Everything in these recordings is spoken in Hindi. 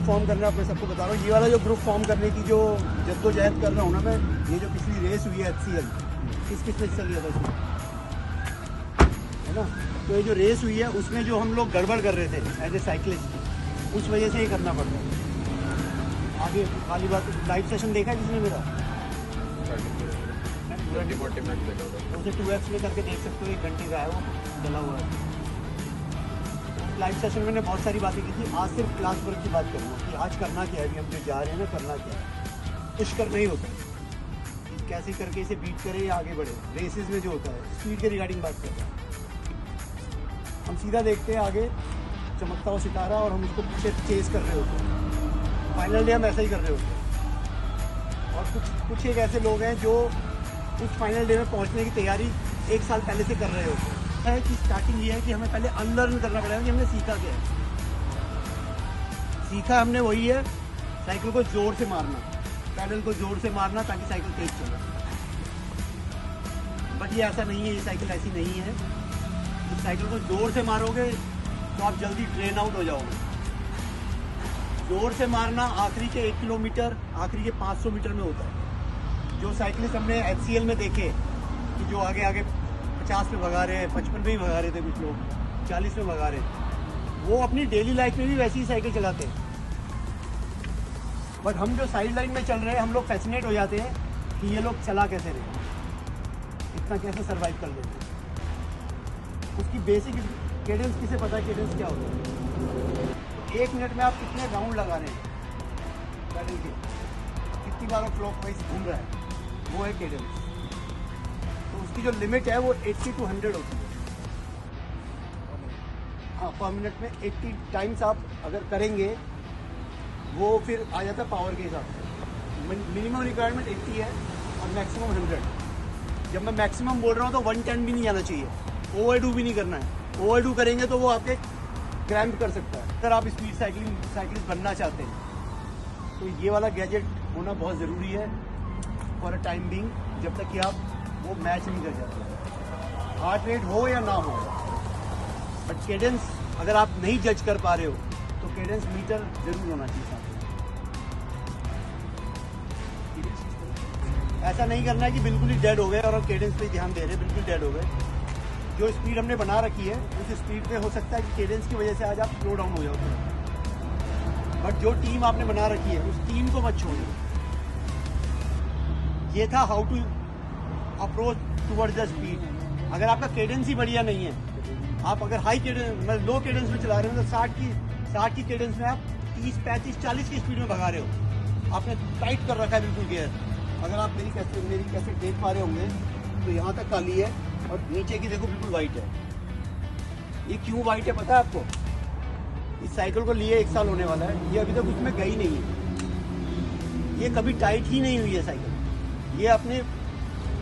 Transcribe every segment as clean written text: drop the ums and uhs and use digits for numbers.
फॉर्म करना है, मैं सबको बता रहा हूँ। ये वाला जो ग्रुप फॉर्म करने की जो जद्दोजहद कर रहा हूँ ना मैं, ये जो पिछली रेस हुई है HCL, किस ने हिस्सा लिया था उसमें, है ना? तो ये जो रेस हुई है उसमें जो हम लोग गड़बड़ कर रहे थे एज ए साइकिलिस्ट, उस वजह से ही करना पड़ता है। आगे खाली बात, लाइव सेशन देखा है किसने मेरा? 30-40 मिनट देखा था। उसे 2x में करके देख सकते हो, 1 घंटे का है वो, चला हुआ है। लाइव सेशन में मैंने बहुत सारी बातें की थी। आज सिर्फ क्लास वर्क की बात करूँगा कि आज करना क्या है, अभी हम जो जा रहे हैं ना, करना क्या है। पुश करना ही होता है, कैसे करके इसे बीट करें या आगे बढ़े। रेसेस में जो होता है स्पीड के रिगार्डिंग बात करते हैं, हम सीधा देखते हैं आगे चमकता हुआ सितारा और हम उसको पीछे चेस कर रहे होते हैं। फाइनल डे हम ऐसा ही कर रहे होते हैं। और कुछ एक ऐसे लोग हैं जो उस फाइनल डे में पहुंचने की तैयारी 1 साल पहले से कर रहे होते हैं। कि स्टार्टिंग ये है कि हमें पहले अनलर्न करना पड़ेगा कि हमने सीखा क्या है। सीखा हमने वही है, साइकिल को जोर से मारना, पैडल को जोर से मारना ताकि साइकिल तेज चले। बट ये ऐसा नहीं है, ये साइकिल ऐसी नहीं है। इस साइकिल को जोर से मारोगे तो आप जल्दी ड्रेन आउट हो जाओगे। जोर से मारना आखिरी के 1 किलोमीटर, आखिरी के 500 मीटर में होता है। जो साइकिलिस्ट हमने HCL में देखे कि जो आगे आगे 50 में भगा रहे हैं, 55 में ही भगा रहे थे, कुछ लोग 40 में भगा रहे थे, वो अपनी डेली लाइफ में भी वैसी ही साइकिल चलाते हैं। बट हम जो साइड लाइन में चल रहे हैं, हम लोग फैसिनेट हो जाते हैं कि ये लोग चला कैसे रहे, इतना कैसे सर्वाइव कर लेते हैं। उसकी बेसिक केडेंस किसे पता है, केडेंस क्या होता है। 1 मिनट में आप कितने राउंड लगा रहे हैं पैडल के, कितनी बार क्लॉकवाइज घूम रहा है, वो है केडेंस। तो उसकी जो लिमिट है वो 80 to 100 होती है। हाँ, पर मिनट में 80 टाइम्स आप अगर करेंगे वो फिर आ जाता है पावर के हिसाब से। मिनिमम रिक्वायरमेंट 80 है और मैक्सिमम 100। जब मैं मैक्सिमम बोल रहा हूँ तो 110 भी नहीं आना चाहिए, ओवरडू भी नहीं करना है। ओवरडू करेंगे तो वो आपके क्रैम्प कर सकता है। अगर आप स्पीड साइकिलिस्ट बनना चाहते हैं तो ये वाला गैजेट होना बहुत ज़रूरी है फॉर अ टाइम बिंग, जब तक कि आप वो मैच नहीं कर जाते। हार्ट रेट हो या ना हो, बट केडेंस अगर आप नहीं जज कर पा रहे हो तो केडेंस मीटर जरूर होना चाहिए साथ में। ऐसा नहीं करना है कि बिल्कुल ही डेड हो गए और केडेंस पे ध्यान दे रहे हैं, बिल्कुल डेड हो गए। जो स्पीड हमने बना रखी है उस स्पीड पे हो सकता है कि केडेंस की वजह से आज आप स्लो डाउन हो जाओ थोड़ा, बट जो टीम आपने बना रखी है उस टीम को मत छोड़ो। ये था how to approach towards the speed. अगर आपका केडेंस ही बढ़िया नहीं है, आप अगर हाई केडेंस मतलब लो केडेंस में चला रहे हो तो 60 की केडेंस में आप 30, 35, 40 की स्पीड में भगा रहे हो, आपने टाइट कर रखा है बिल्कुल गियर। अगर आप मेरी कैसे देख पा रहे होंगे तो यहाँ तक काली है और नीचे की देखो बिल्कुल वाइट है। ये क्यों वाइट है पता है आपको? इस साइकिल को लिए 1 साल होने वाला है, ये अभी तक उसमें गई नहीं है, ये कभी टाइट ही नहीं हुई है साइकिल। ये अपने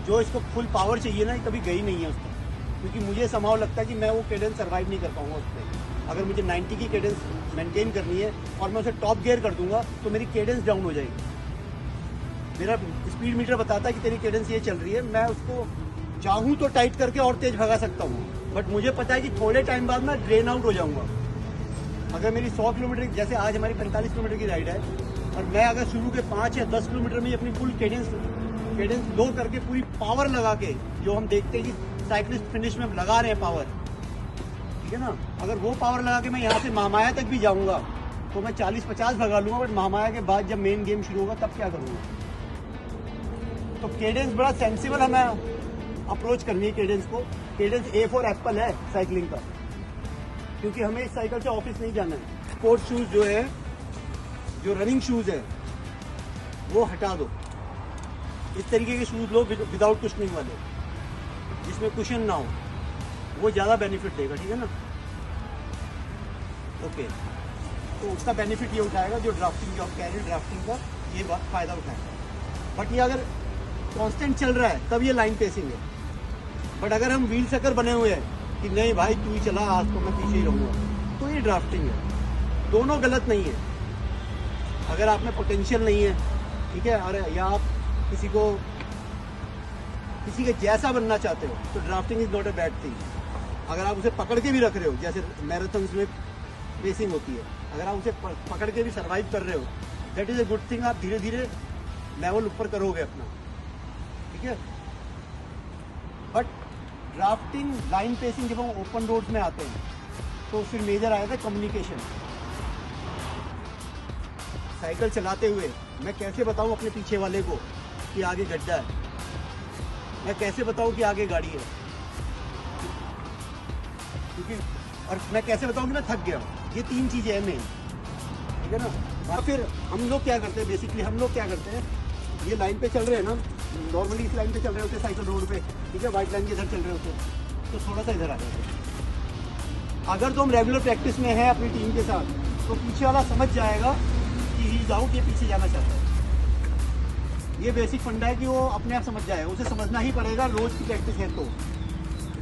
जो इसको फुल पावर चाहिए ना, ये कभी गई नहीं है उसको, क्योंकि मुझे समाव लगता है कि मैं वो केडेंस सर्वाइव नहीं कर पाऊंगा उस पर। अगर मुझे 90 की केडेंस मेंटेन करनी है और मैं उसे टॉप गियर कर दूंगा तो मेरी केडेंस डाउन हो जाएगी। मेरा स्पीड मीटर बताता है कि तेरी केडेंस ये चल रही है, मैं उसको चाहूँ तो टाइट करके और तेज भगा सकता हूँ, बट मुझे पता है कि थोड़े टाइम बाद मैं ड्रेन आउट हो जाऊँगा। अगर मेरी 100 किलोमीटर, जैसे आज हमारी 45 किलोमीटर की राइड है, और मैं अगर शुरू के 5 या 10 किलोमीटर में अपनी फुल केडेंस लो करके पूरी पावर लगा के, जो हम देखते हैं कि साइकिलिस्ट फिनिश में लगा रहे हैं पावर, ठीक है ना, अगर वो पावर लगा के मैं यहाँ से महामाया तक भी जाऊँगा तो मैं 40-50 भगा लूँगा, बट महामाया के बाद जब मेन गेम शुरू होगा तब क्या करूँगा? तो केडेंस बड़ा सेंसिबल हमें अप्रोच करनी है केडेंस को। केडेंस A फॉर एप्पल है साइकिलिंग का, क्योंकि हमें इस साइकिल से ऑफिस नहीं जाना है। स्पोर्ट्स शूज़ जो है, जो रनिंग शूज़ है, वो हटा दो। इस तरीके के शूज़ लो विदाउट कुशनिंग वाले, जिसमें कुशन ना हो, वो ज़्यादा बेनिफिट देगा, ठीक है ना। ओके, तो उसका बेनिफिट ये उठाएगा जो ड्राफ्टिंग, जो कैरियर ड्राफ्टिंग का ये फ़ायदा उठाएगा। बट ये अगर कांस्टेंट चल रहा है तब ये लाइन पेसिंग है। बट अगर हम व्हील सकर बने हुए हैं कि नहीं भाई तू ही चला, आज तो मैं पीछे ही रहूँगा, तो ये ड्राफ्टिंग है। दोनों गलत नहीं है। अगर आप में पोटेंशियल नहीं है, ठीक है, अरे या आप किसी के जैसा बनना चाहते हो तो drafting is not a bad thing. अगर आप उसे पकड़ के भी रख रहे हो, जैसे मैराथन्स में पेसिंग होती है, अगर आप उसे पकड़ के भी सर्वाइव कर रहे हो, that is a good thing. आप धीरे धीरे लेवल ऊपर करोगे अपना, ठीक है। बट ड्राफ्टिंग, लाइन पेसिंग, जब हम ओपन रोड्स में आते हैं तो फिर मेजर आया था कम्युनिकेशन। साइकिल चलाते हुए मैं कैसे बताऊं अपने पीछे वाले को कि आगे गड्ढा है, मैं कैसे बताऊं कि आगे गाड़ी है, क्योंकि और मैं कैसे बताऊं कि मैं थक गया हूं। ये 3 चीजें हैं मेन, ठीक है ना। और फिर हम लोग क्या करते हैं, बेसिकली हम लोग क्या करते हैं, ये लाइन पे चल रहे हैं ना, नॉर्मली इस लाइन पे चल रहे होते हैं साइकिल रोड पे, ठीक है, वाइट लाइन के इधर चल रहे होते हैं, तो थोड़ा सा इधर आ जाते हैं। अगर तो हम रेगुलर प्रैक्टिस में हैं अपनी टीम के साथ, तो पीछे वाला समझ जाएगा कि ही इज आउट, ये पीछे जाना चाहता है। ये बेसिक फंडा है कि वो अपने आप समझ जाएगा, उसे समझना ही पड़ेगा, रोज की प्रैक्टिस है। तो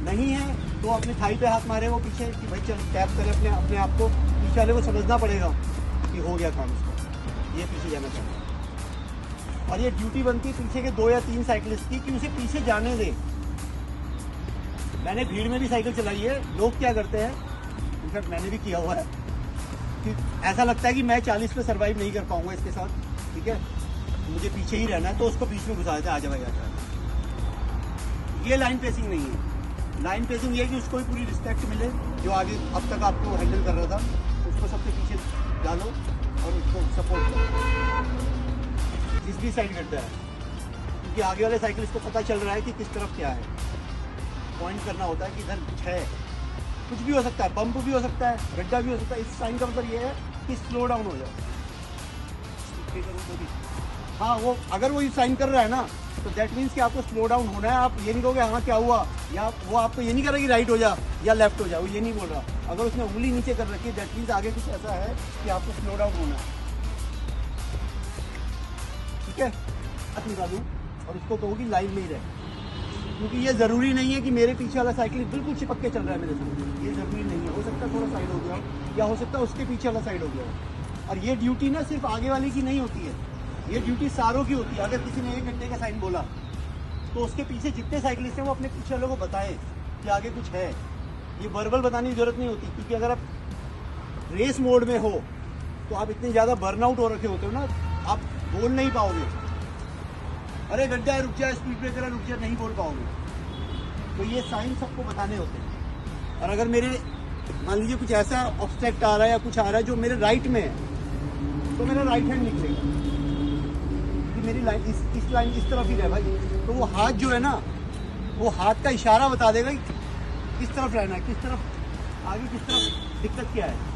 नहीं है तो अपने थाई पे हाथ मारे वो पीछे कि भाई चल टैप करे अपने आप को, पीछे वाले को समझना पड़ेगा कि हो गया काम उसका, ये पीछे जाना चाहता है। और ये ड्यूटी बनती है पीछे के 2 या 3 साइकिलिस्ट की कि उसे पीछे जाने दे। मैंने भीड़ में भी साइकिल चलाई है। लोग क्या करते हैं, इनफैक्ट मैंने भी किया हुआ है, कि ऐसा लगता है कि मैं 40 पे सर्वाइव नहीं कर पाऊंगा इसके साथ, ठीक है, मुझे पीछे ही रहना है, तो उसको बीच में घुसा देते हैं, आ जा भाई आ जा। ये लाइन पेसिंग नहीं है। लाइन पेसिंग ये है कि उसको भी पूरी रिस्पेक्ट मिले, जो आगे अब तक आपको हैंडल कर रहा था, उसको सबसे पीछे डालो और उसको सपोर्ट करो जिस भी साइड करता है, क्योंकि आगे वाले साइकिलिस्ट को पता चल रहा है कि किस तरफ क्या है। पॉइंट करना होता है कि इधर कुछ है, कुछ भी हो सकता है, बम्प भी हो सकता है, गड्ढा भी हो सकता है। इस साइन का मतलब ये है कि स्लो डाउन हो जाए। हाँ, वो अगर वो इस साइन कर रहा है ना, तो दैट मीन्स कि आपको स्लो डाउन होना है। आप ये नहीं कहोगे हाँ क्या हुआ, या वो आपको ये नहीं कर रहा कि राइट हो जा या लेफ्ट हो जा, वो ये नहीं बोल रहा। अगर उसने उंगली नीचे कर रखी है, दैट मीन्स आगे कुछ ऐसा है कि आपको स्लो डाउन होना है, ठीक है। हाथ निकालूं और उसको कहूँ कि लाइन में ही रहे, क्योंकि ये ज़रूरी नहीं है कि मेरे पीछे वाला साइकिल बिल्कुल चिपक के चल रहा है मेरे साथ, ये ज़रूरी नहीं है। हो सकता है थोड़ा साइड हो गया, या हो सकता है उसके पीछे वाला साइड हो गया। और ये ड्यूटी ना सिर्फ आगे वाले की नहीं होती है, ये ड्यूटी सारों की होती है। अगर किसी ने 1 घंटे का साइन बोला, तो उसके पीछे जितने साइकिलिस्ट हैं वो अपने पीछे वालों को बताएं कि आगे कुछ है। ये वर्बल बताने की जरूरत नहीं होती, क्योंकि अगर आप रेस मोड में हो तो आप इतने ज़्यादा बर्नआउट हो रखे होते हो ना, आप बोल नहीं पाओगे, अरे गड्ढा है रुक जा, स्पीड ब्रेकर है रुक जा, नहीं बोल पाओगे। तो ये साइन सबको बताने होते हैं। और अगर मेरे मान लीजिए कुछ ऐसा ऑब्स्ट्रैक्ट आ रहा है या कुछ आ रहा है जो मेरे राइट में है, तो मेरा राइट हैंड निकलेगा कि मेरी लाइन इस लाइन इस तरफ ही रहे भाई। तो वो हाथ जो है ना, वो हाथ का इशारा बता देगा कि किस तरफ रहना है, किस तरफ आगे, किस तरफ दिक्कत क्या है।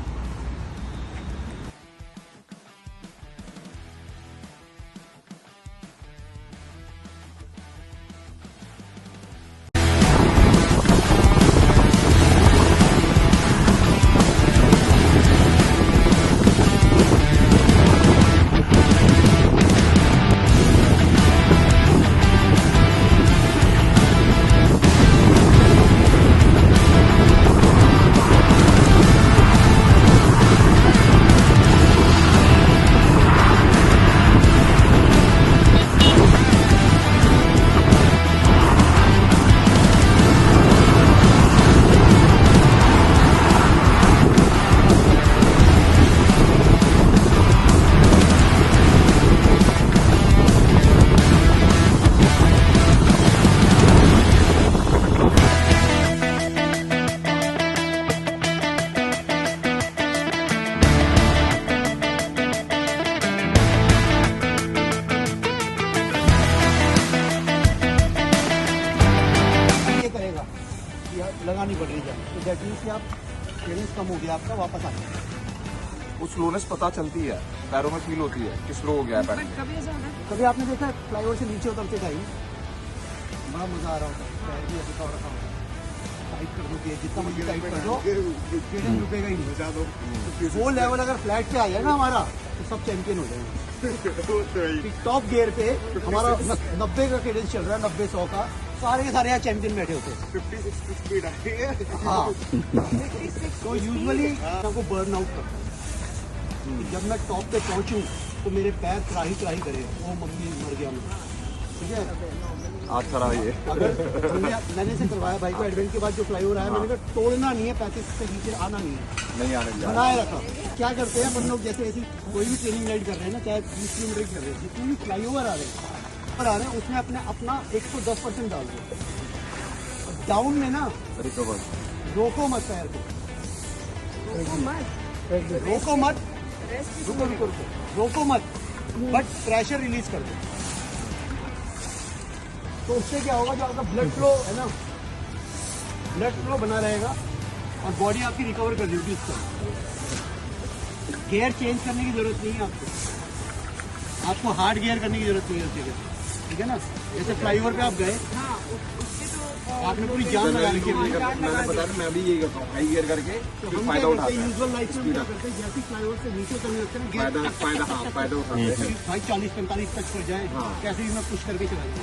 लगानी पड़ रही है, तो दैट मीन्स कि आप क्लियरेंस कम हो गया आपका, वापस आ गया। वो स्लोनेस पता चलती है, पैरों में फील होती है कि स्लो हो गया है पैर। कभी आपने देखा फ्लाईओवर से नीचे उतरते टाइम बड़ा मजा आ रहा होता है, पैर भी ऐसा रखा होता है, टाइट कर दो, जितना मुझे टाइट कर दो क्लियरेंस रुकेगा ही नहीं। वो लेवल अगर फ्लैट पे आ जाए ना हमारा, तो सब चैंपियन हो जाएंगे। टॉप गियर पे हमारा 90 का क्लियरेंस चल रहा है, 90-100 का, सारे के सारे यहाँ चैंपियन बैठे होते हैं। 50-60 स्पीड है। हाँ, तो यूजुअली आपको बर्न आउट करता है। जब मैं टॉप पे पहुंचूं तो मेरे पैर त्राही त्राही करे, वो मम्मी मर गया मैं। ठीक है। आज खरा ये मैंने इसे करवाया भाई को एडवेंट के बाद जो फ्लाईओवर आया, मैंने कहा तोड़ना नहीं है, 35 से नीचे आना नहीं है, नहीं आने दिया। बनाए रखा। क्या करते हैं अपन लोग, जैसे ऐसी कोई भी ट्रेनिंग राइड कर रहे हैं ना, चाहे 20 किलोमीटर की कर रहे हैं, जितने भी फ्लाईओवर आ रहे हैं उसमें अपना 110% डाल दो। डाउन में ना रिकवर रोको मत पैर को, रोको मत, रोको मत, बट प्रेशर रिलीज कर दो। तो उससे क्या होगा, जो आपका ब्लड फ्लो है ना, ब्लड फ्लो बना रहेगा और बॉडी आपकी रिकवर कर लेगी उसका। गियर चेंज करने की जरूरत नहीं है आपको हार्ड गियर करने की जरूरत नहीं होती है, ठीक है ना। जैसे फ्लाईओवर पे आप गए, आपने पूरी जान लगा रखी है। मैंने बताया मैं भी यही करता हूँ, हाई गियर करके तो फिर हम फायदा क्या करते उठाते हैं, हैं। यूजुअल लाइफ में क्या करते हैं, जैसे फ्लाईओवर से नीचे चलने लगते हैं फायदा गियर फायदा हाँ फायदा उठाते हैं। भाई 40-45 तक पड़ जाए, हाँ। कैसे भी मैं पुश करके चलाऊंगा,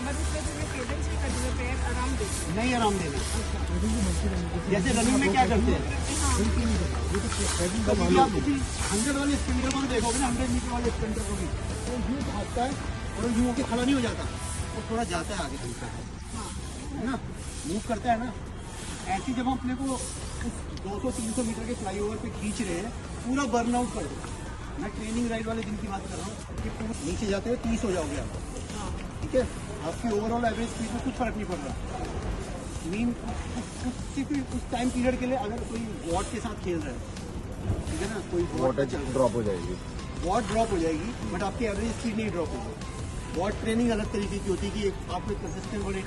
नहीं आराम देना। जैसे रनिंग में क्या करते हैं, कभी आप किसी 100 वाले स्प्रिंटर को देखोगे ना, 100 मीटर वाले स्प्रिंटर को भी, तो यूं भागता है और यूं होके खड़ा नहीं हो जाता, वो थोड़ा जाता है आगे, है ना, मूव करता है ना। ऐसे जब हम अपने को उस 200-300 मीटर के फ्लाईओवर पे खींच रहे हैं, पूरा बर्न आउट कर दो। मैं ट्रेनिंग राइड वाले दिन की बात कर रहा हूँ कि पूरा नीचे जाते हुए 30 हो जाओगे आप, ठीक है। आपकी ओवरऑल एवरेज स्पीड में कुछ फर्क नहीं पड़ रहा। मीन उस टाइम पीरियड के लिए अगर कोई वॉट के साथ खेल रहा है, ठीक है ना, कोई वोल्टेज ड्रॉप हो जाएगी, वॉट ड्रॉप हो जाएगी, बट आपकी एवरेज स्पीड नहीं ड्रॉप होगी। वॉट ट्रेनिंग अलग तरीके की होती है कि आपको कंसिस्टेंट